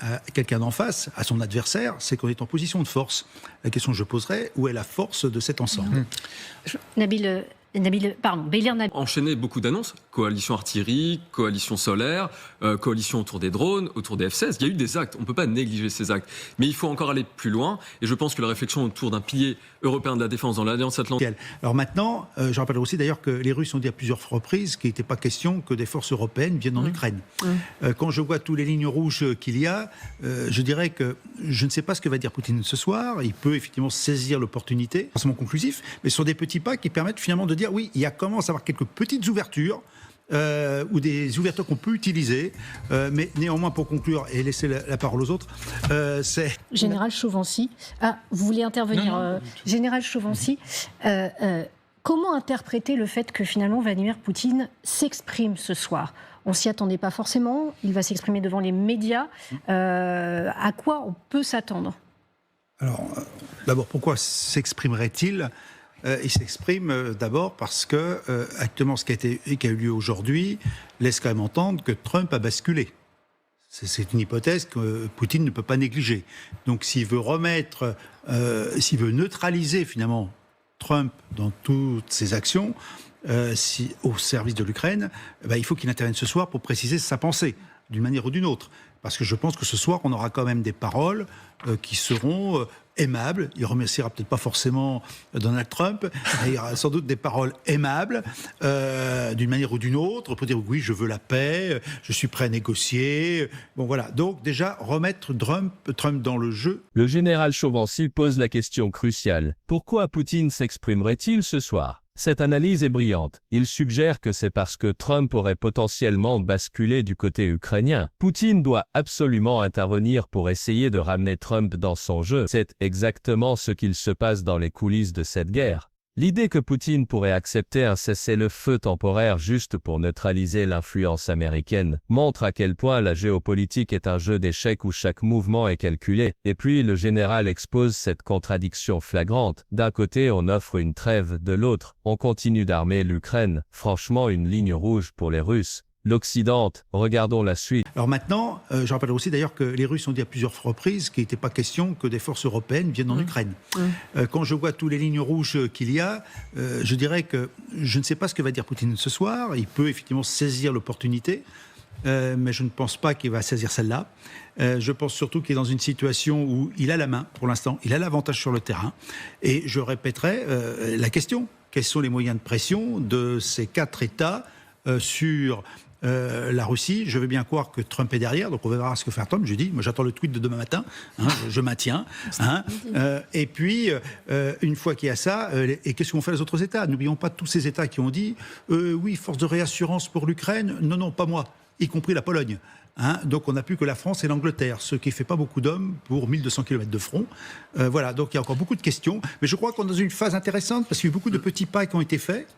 à quelqu'un d'en face, à son adversaire, c'est qu'on est en position de force. La question que je poserais, où est la force de cet ensemble? Bélir Nabil. Enchaîner beaucoup d'annonces, coalition artillerie, coalition solaire, coalition autour des drones, autour des F-16. Il y a eu des actes, on ne peut pas négliger ces actes. Mais il faut encore aller plus loin, et je pense que la réflexion autour d'un pilier européen de la défense dans l'Alliance Atlantique... Alors maintenant, je rappelle aussi d'ailleurs que les Russes ont dit à plusieurs reprises qu'il n'était pas question que des forces européennes viennent en Ukraine. Quand je vois toutes les lignes rouges qu'il y a, je dirais que je ne sais pas ce que va dire Poutine ce soir. Il peut effectivement saisir l'opportunité, pas forcément conclusif, mais sur des petits pas qui permettent finalement de dire oui, il y a commence à avoir quelques petites ouvertures ou des ouvertures qu'on peut utiliser, mais néanmoins pour conclure et laisser la parole aux autres, c'est... Général Chauvency, vous voulez intervenir? Non. Général Chauvency, comment interpréter le fait que finalement Vladimir Poutine s'exprime ce soir? On s'y attendait pas forcément, il va s'exprimer devant les médias. À quoi on peut s'attendre? Alors, d'abord, pourquoi s'exprimerait-il? Il s'exprime d'abord parce que, actuellement, ce qui a eu lieu aujourd'hui laisse quand même entendre que Trump a basculé. C'est une hypothèse que Poutine ne peut pas négliger. Donc, s'il veut s'il veut neutraliser finalement Trump dans toutes ses actions, au service de l'Ukraine, il faut qu'il intervienne ce soir pour préciser sa pensée, d'une manière ou d'une autre. Parce que je pense que ce soir, on aura quand même des paroles qui seront aimables. Il remerciera peut-être pas forcément Donald Trump, mais il y aura sans doute des paroles aimables, d'une manière ou d'une autre, pour dire oui, je veux la paix, je suis prêt à négocier. Bon voilà, donc déjà remettre Trump dans le jeu. Le général Chauvency pose la question cruciale. Pourquoi Poutine s'exprimerait-il ce soir? Cette analyse est brillante. Il suggère que c'est parce que Trump aurait potentiellement basculé du côté ukrainien. Poutine doit absolument intervenir pour essayer de ramener Trump dans son jeu. C'est exactement ce qu'il se passe dans les coulisses de cette guerre. L'idée que Poutine pourrait accepter un cessez-le-feu temporaire juste pour neutraliser l'influence américaine montre à quel point la géopolitique est un jeu d'échecs où chaque mouvement est calculé. Et puis le général expose cette contradiction flagrante. D'un côté, on offre une trêve, de l'autre, on continue d'armer l'Ukraine. Franchement, une ligne rouge pour les Russes. L'Occident, regardons la suite. Alors maintenant, je rappelle aussi d'ailleurs que les Russes ont dit à plusieurs reprises qu'il n'était pas question que des forces européennes viennent en Ukraine. Quand je vois toutes les lignes rouges qu'il y a, je dirais que je ne sais pas ce que va dire Poutine ce soir. Il peut effectivement saisir l'opportunité, mais je ne pense pas qu'il va saisir celle-là. Je pense surtout qu'il est dans une situation où il a la main, pour l'instant, il a l'avantage sur le terrain. Et je répéterai la question, quels sont les moyens de pression de ces 4 États sur... la Russie, je veux bien croire que Trump est derrière, donc on verra ce que fait Trump. Je dis, moi j'attends le tweet de demain matin, je maintiens. Et puis, une fois qu'il y a ça, et qu'est-ce qu'ont fait les autres États? N'oublions pas tous ces États qui ont dit, oui, force de réassurance pour l'Ukraine, non, pas moi, y compris la Pologne. Donc on n'a plus que la France et l'Angleterre, ce qui ne fait pas beaucoup d'hommes pour 1200 km de front. Voilà, donc il y a encore beaucoup de questions, mais je crois qu'on est dans une phase intéressante, parce qu'il y a eu beaucoup de petits pas qui ont été faits.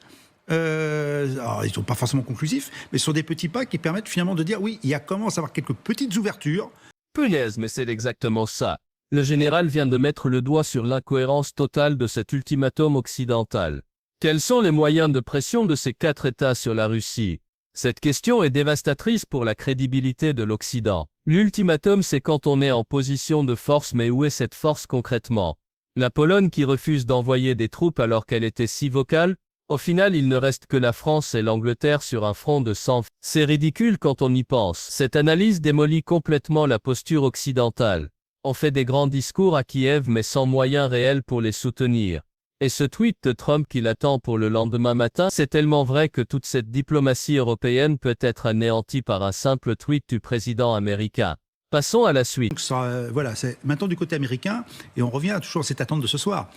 Alors, ils ne sont pas forcément conclusifs, mais ce sont des petits pas qui permettent finalement de dire oui, il y a commence à avoir quelques petites ouvertures. Punaise, mais c'est exactement ça. Le général vient de mettre le doigt sur l'incohérence totale de cet ultimatum occidental. Quels sont les moyens de pression de ces 4 États sur la Russie? Cette question est dévastatrice pour la crédibilité de l'Occident. L'ultimatum, c'est quand on est en position de force, mais où est cette force concrètement? La Pologne qui refuse d'envoyer des troupes alors qu'elle était si vocale? Au final, il ne reste que la France et l'Angleterre sur un front de sang. C'est ridicule quand on y pense. Cette analyse démolit complètement la posture occidentale. On fait des grands discours à Kiev mais sans moyens réels pour les soutenir. Et ce tweet de Trump qu'il attend pour le lendemain matin, c'est tellement vrai que toute cette diplomatie européenne peut être anéantie par un simple tweet du président américain. Passons à la suite. Donc, voilà, c'est maintenant du côté américain, et on revient toujours à cette attente de ce soir.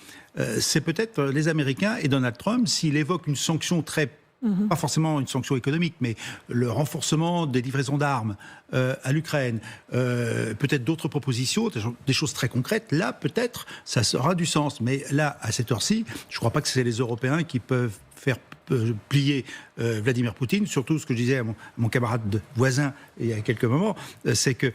C'est peut-être les Américains et Donald Trump, s'il évoque une sanction très... Pas forcément une sanction économique, mais le renforcement des livraisons d'armes à l'Ukraine, peut-être d'autres propositions, des choses très concrètes, là, peut-être, ça aura du sens. Mais là, à cette heure-ci, je ne crois pas que c'est les Européens qui peuvent faire plier Vladimir Poutine. Surtout, ce que je disais à mon camarade voisin il y a quelques moments, c'est que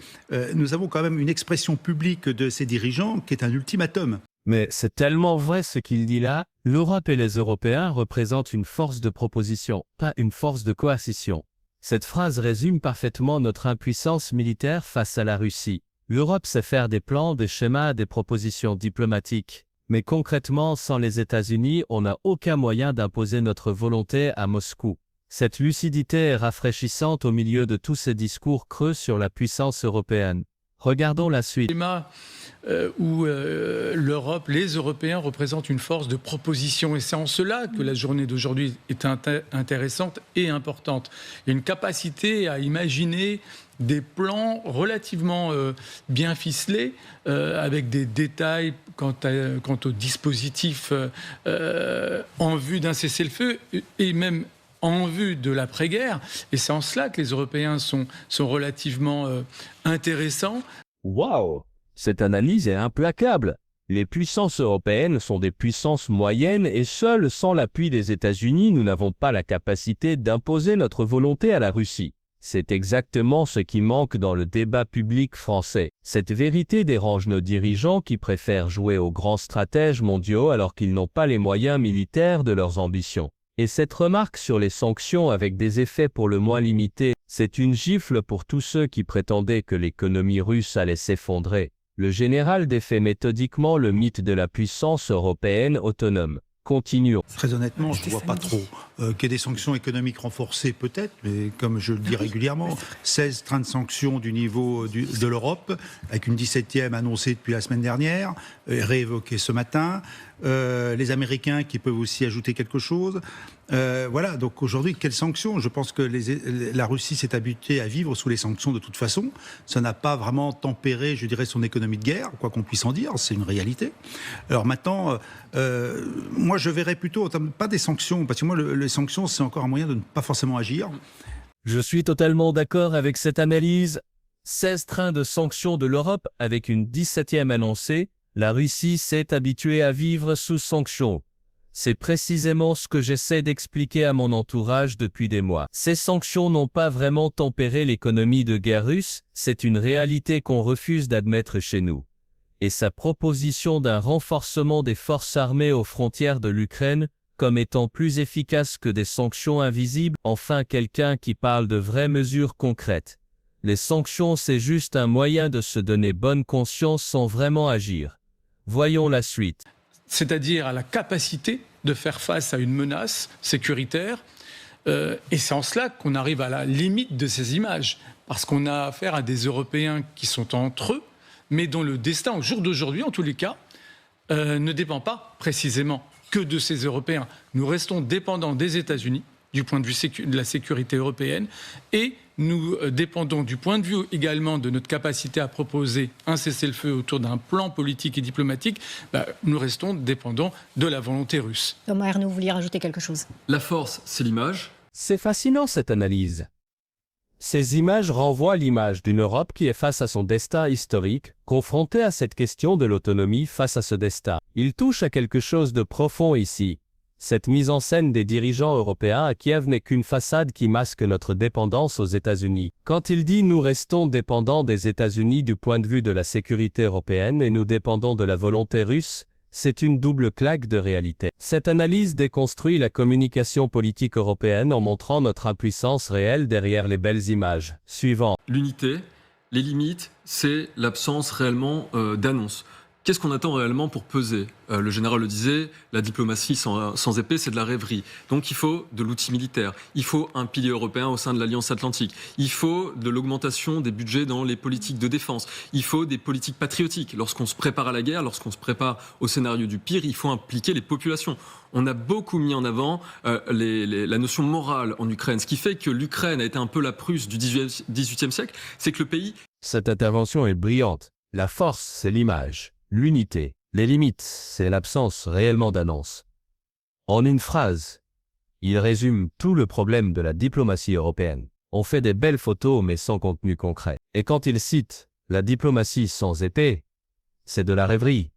nous avons quand même une expression publique de ces dirigeants qui est un ultimatum. Mais c'est tellement vrai ce qu'il dit là. L'Europe et les Européens représentent une force de proposition, pas une force de coercition. Cette phrase résume parfaitement notre impuissance militaire face à la Russie. L'Europe sait faire des plans, des schémas, des propositions diplomatiques. Mais concrètement, sans les États-Unis, on n'a aucun moyen d'imposer notre volonté à Moscou. Cette lucidité est rafraîchissante au milieu de tous ces discours creux sur la puissance européenne. Regardons la suite. Où l'Europe, les Européens représentent une force de proposition. Et c'est en cela que la journée d'aujourd'hui est intéressante et importante. Il y a une capacité à imaginer des plans relativement bien ficelés, avec des détails quant au dispositif en vue d'un cessez-le-feu et même en vue de l'après-guerre. Et c'est en cela que les Européens sont relativement intéressants. Waouh! Cette analyse est implacable. Les puissances européennes sont des puissances moyennes et seules sans l'appui des États-Unis, nous n'avons pas la capacité d'imposer notre volonté à la Russie. C'est exactement ce qui manque dans le débat public français. Cette vérité dérange nos dirigeants qui préfèrent jouer aux grands stratèges mondiaux alors qu'ils n'ont pas les moyens militaires de leurs ambitions. Et cette remarque sur les sanctions avec des effets pour le moins limités, c'est une gifle pour tous ceux qui prétendaient que l'économie russe allait s'effondrer. Le général défait méthodiquement le mythe de la puissance européenne autonome. Continuons. Très honnêtement, je ne vois pas trop. Qu'il y ait des sanctions économiques renforcées, peut-être, mais comme je le dis régulièrement, 16 trains de sanctions du niveau de l'Europe, avec une 17e annoncée depuis la semaine dernière, réévoquée ce matin. Les Américains qui peuvent aussi ajouter quelque chose. Voilà, donc aujourd'hui, quelles sanctions? Je pense que la Russie s'est habituée à vivre sous les sanctions de toute façon. Ça n'a pas vraiment tempéré, je dirais, son économie de guerre, quoi qu'on puisse en dire, c'est une réalité. Alors maintenant, moi je verrais plutôt, pas des sanctions, parce que moi les sanctions c'est encore un moyen de ne pas forcément agir. Je suis totalement d'accord avec cette analyse. 16 trains de sanctions de l'Europe avec une 17e annoncée, la Russie s'est habituée à vivre sous sanctions. C'est précisément ce que j'essaie d'expliquer à mon entourage depuis des mois. Ces sanctions n'ont pas vraiment tempéré l'économie de guerre russe, c'est une réalité qu'on refuse d'admettre chez nous. Et sa proposition d'un renforcement des forces armées aux frontières de l'Ukraine, comme étant plus efficace que des sanctions invisibles, enfin quelqu'un qui parle de vraies mesures concrètes. Les sanctions, c'est juste un moyen de se donner bonne conscience sans vraiment agir. Voyons la suite. C'est-à-dire à la capacité de faire face à une menace sécuritaire. Et c'est en cela qu'on arrive à la limite de ces images. Parce qu'on a affaire à des Européens qui sont entre eux, mais dont le destin, au jour d'aujourd'hui en tous les cas, ne dépend pas précisément que de ces Européens. Nous restons dépendants des États-Unis, du point de vue de la sécurité européenne, et nous dépendons du point de vue également de notre capacité à proposer un cessez-le-feu autour d'un plan politique et diplomatique. Nous restons dépendants de la volonté russe. Thomas Ernaud, vous vouliez rajouter quelque chose? La force, c'est l'image. C'est fascinant cette analyse. Ces images renvoient l'image d'une Europe qui est face à son destin historique, confrontée à cette question de l'autonomie face à ce destin. Il touche à quelque chose de profond ici. Cette mise en scène des dirigeants européens à Kiev n'est qu'une façade qui masque notre dépendance aux États-Unis. Quand il dit « nous restons dépendants des États-Unis du point de vue de la sécurité européenne et nous dépendons de la volonté russe », c'est une double claque de réalité. Cette analyse déconstruit la communication politique européenne en montrant notre impuissance réelle derrière les belles images. Suivant. L'unité, les limites, c'est l'absence réellement d'annonce. Qu'est-ce qu'on attend réellement pour peser? Le général le disait, la diplomatie sans épée, c'est de la rêverie. Donc il faut de l'outil militaire, il faut un pilier européen au sein de l'Alliance Atlantique, il faut de l'augmentation des budgets dans les politiques de défense, il faut des politiques patriotiques. Lorsqu'on se prépare à la guerre, lorsqu'on se prépare au scénario du pire, il faut impliquer les populations. On a beaucoup mis en avant la notion morale en Ukraine. Ce qui fait que l'Ukraine a été un peu la Prusse du XVIIIe siècle, c'est que le pays... Cette intervention est brillante. La force, c'est l'image. L'unité. Les limites, c'est l'absence réellement d'annonce. En une phrase, il résume tout le problème de la diplomatie européenne. On fait des belles photos mais sans contenu concret. Et quand il cite la diplomatie sans épée, c'est de la rêverie.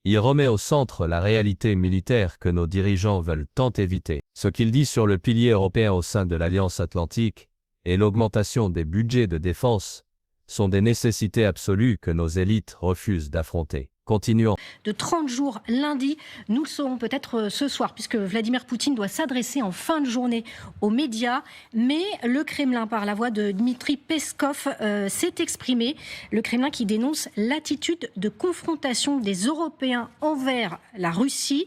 Il remet au centre la réalité militaire que nos dirigeants veulent tant éviter. Ce qu'il dit sur le pilier européen au sein de l'Alliance Atlantique et l'augmentation des budgets de défense sont des nécessités absolues que nos élites refusent d'affronter. Continuons. De 30 jours lundi, nous le saurons peut-être ce soir, puisque Vladimir Poutine doit s'adresser en fin de journée aux médias. Mais le Kremlin, par la voix de Dmitri Peskov, s'est exprimé. Le Kremlin qui dénonce l'attitude de confrontation des Européens envers la Russie.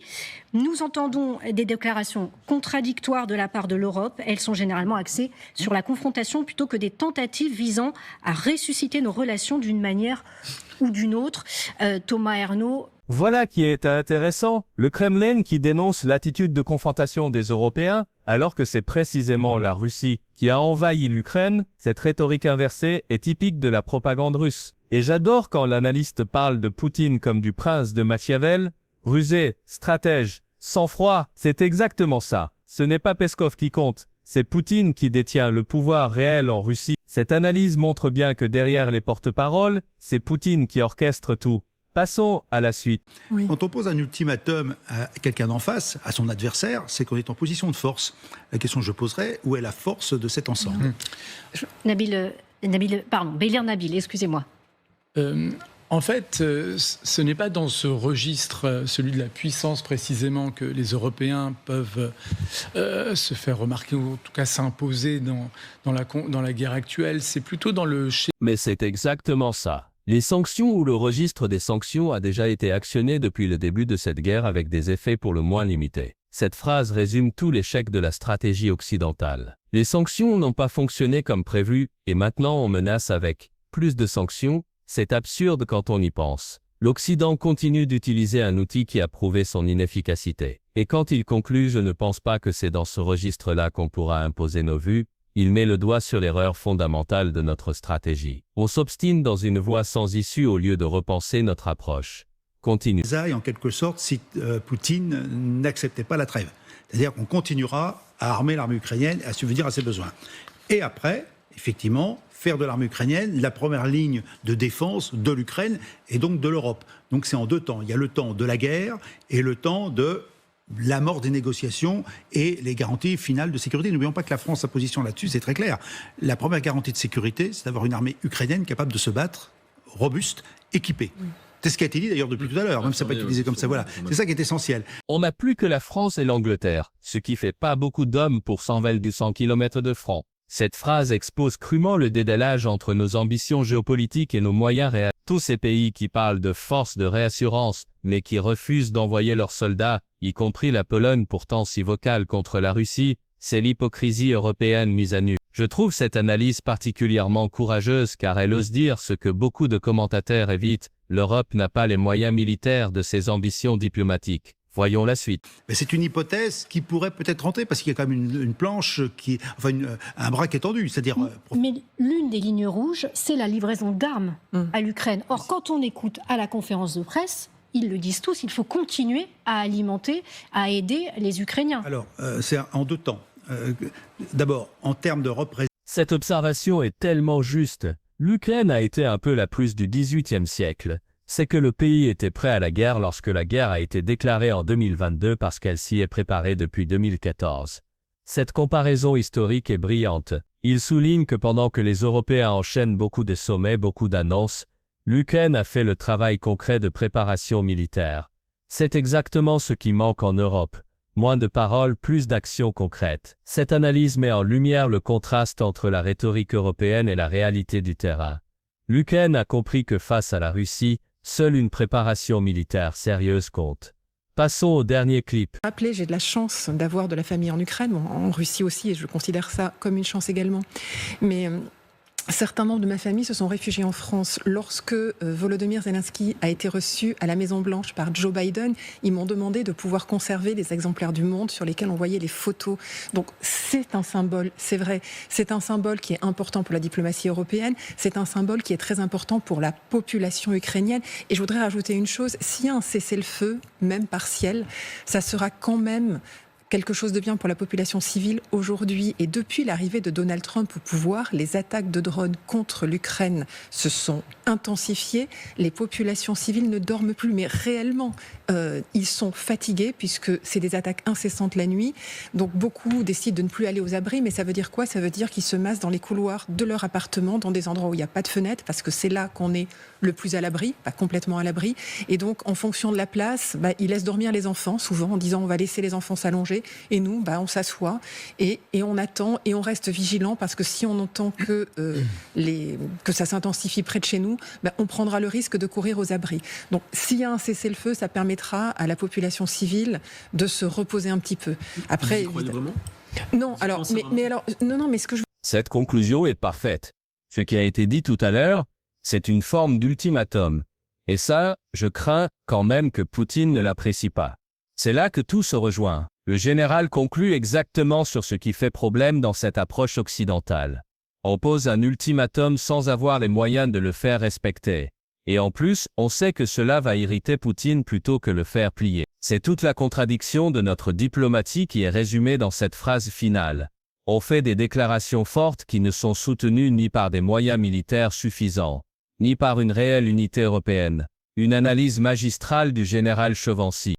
Nous entendons des déclarations contradictoires de la part de l'Europe. Elles sont généralement axées sur la confrontation plutôt que des tentatives visant à ressusciter nos relations d'une manière ou d'une autre. Thomas Ernaud. Voilà qui est intéressant. Le Kremlin qui dénonce l'attitude de confrontation des Européens, alors que c'est précisément la Russie qui a envahi l'Ukraine. Cette rhétorique inversée est typique de la propagande russe. Et j'adore quand l'analyste parle de Poutine comme du prince de Machiavel. Rusé, stratège, sang-froid, c'est exactement ça. Ce n'est pas Peskov qui compte, c'est Poutine qui détient le pouvoir réel en Russie. Cette analyse montre bien que derrière les porte-paroles, c'est Poutine qui orchestre tout. Passons à la suite. Oui. Quand on pose un ultimatum à quelqu'un d'en face, à son adversaire, c'est qu'on est en position de force. La question que je poserai, où est la force de cet ensemble ? Bélir Nabil, excusez-moi. En fait, ce n'est pas dans ce registre, celui de la puissance précisément, que les Européens peuvent se faire remarquer, ou en tout cas s'imposer dans la guerre actuelle. C'est plutôt dans le... Mais c'est exactement ça. Les sanctions ou le registre des sanctions a déjà été actionné depuis le début de cette guerre avec des effets pour le moins limités. Cette phrase résume tout l'échec de la stratégie occidentale. Les sanctions n'ont pas fonctionné comme prévu, et maintenant on menace avec plus de sanctions. C'est absurde quand on y pense. L'Occident continue d'utiliser un outil qui a prouvé son inefficacité. Et quand il conclut « Je ne pense pas que c'est dans ce registre-là qu'on pourra imposer nos vues », il met le doigt sur l'erreur fondamentale de notre stratégie. On s'obstine dans une voie sans issue au lieu de repenser notre approche. Continue. Et en quelque sorte, si Poutine n'acceptait pas la trêve. C'est-à-dire qu'on continuera à armer l'armée ukrainienne et à subvenir à ses besoins. Et après, effectivement, faire de l'armée ukrainienne la première ligne de défense de l'Ukraine et donc de l'Europe. Donc c'est en deux temps. Il y a le temps de la guerre et le temps de la mort des négociations et les garanties finales de sécurité. N'oublions pas que la France, sa position là-dessus, c'est très clair. La première garantie de sécurité, c'est d'avoir une armée ukrainienne capable de se battre, robuste, équipée. Oui. C'est ce qui a été dit d'ailleurs depuis tout à l'heure, même si ça n'a pas été utilisé comme ça. Voilà. C'est ça qui est essentiel. On n'a plus que la France et l'Angleterre, ce qui fait pas beaucoup d'hommes pour 100 km de front. Cette phrase expose crûment le dédalage entre nos ambitions géopolitiques et nos moyens réels. Tous ces pays qui parlent de force de réassurance, mais qui refusent d'envoyer leurs soldats, y compris la Pologne pourtant si vocale contre la Russie, c'est l'hypocrisie européenne mise à nu. Je trouve cette analyse particulièrement courageuse car elle ose dire ce que beaucoup de commentateurs évitent, l'Europe n'a pas les moyens militaires de ses ambitions diplomatiques. Voyons la suite. Mais c'est une hypothèse qui pourrait peut-être rentrer, parce qu'il y a quand même une planche, un bras qui est tendu. C'est-à-dire, mais l'une des lignes rouges, c'est la livraison d'armes à l'Ukraine. Or, quand on écoute à la conférence de presse, ils le disent tous, il faut continuer à alimenter, à aider les Ukrainiens. Alors, c'est en deux temps. D'abord, en termes d'Europe... Cette observation est tellement juste. L'Ukraine a été un peu la Prusse du XVIIIe siècle. C'est que le pays était prêt à la guerre lorsque la guerre a été déclarée en 2022 parce qu'elle s'y est préparée depuis 2014. Cette comparaison historique est brillante. Il souligne que pendant que les Européens enchaînent beaucoup de sommets, beaucoup d'annonces, l'Ukraine a fait le travail concret de préparation militaire. C'est exactement ce qui manque en Europe. Moins de paroles, plus d'actions concrètes. Cette analyse met en lumière le contraste entre la rhétorique européenne et la réalité du terrain. L'Ukraine a compris que face à la Russie, seule une préparation militaire sérieuse compte. Passons au dernier clip. J'ai de la chance d'avoir de la famille en Ukraine, en Russie aussi, et je considère ça comme une chance également. Mais certains membres de ma famille se sont réfugiés en France. Lorsque Volodymyr Zelensky a été reçu à la Maison-Blanche par Joe Biden, ils m'ont demandé de pouvoir conserver des exemplaires du Monde sur lesquels on voyait les photos. Donc c'est un symbole, c'est vrai, c'est un symbole qui est important pour la diplomatie européenne, c'est un symbole qui est très important pour la population ukrainienne. Et je voudrais rajouter une chose, s'il y a un cessez-le-feu, même partiel, ça sera quand même quelque chose de bien pour la population civile aujourd'hui. Et depuis l'arrivée de Donald Trump au pouvoir, les attaques de drones contre l'Ukraine se sont intensifiées. Les populations civiles ne dorment plus, mais réellement. ils sont fatigués puisque c'est des attaques incessantes la nuit. Donc beaucoup décident de ne plus aller aux abris. Mais ça veut dire quoi? Ça veut dire qu'ils se massent dans les couloirs de leur appartement, dans des endroits où il n'y a pas de fenêtre, parce que c'est là qu'on est le plus à l'abri, pas complètement à l'abri. Et donc, en fonction de la place, ils laissent dormir les enfants, souvent en disant on va laisser les enfants s'allonger. Et nous, on s'assoit et on attend et on reste vigilant, parce que si on entend que ça s'intensifie près de chez nous, on prendra le risque de courir aux abris. Donc, s'il y a un cessez-le-feu, ça permettra à la population civile de se reposer un petit peu. Après, vous y croyez vraiment? Non, alors, mais ce que je... Cette conclusion est parfaite. Ce qui a été dit tout à l'heure, c'est une forme d'ultimatum. Et ça, je crains quand même que Poutine ne l'apprécie pas. C'est là que tout se rejoint. Le général conclut exactement sur ce qui fait problème dans cette approche occidentale. On pose un ultimatum sans avoir les moyens de le faire respecter. Et en plus, on sait que cela va irriter Poutine plutôt que le faire plier. C'est toute la contradiction de notre diplomatie qui est résumée dans cette phrase finale. On fait des déclarations fortes qui ne sont soutenues ni par des moyens militaires suffisants, ni par une réelle unité européenne. Une analyse magistrale du général Chevancy.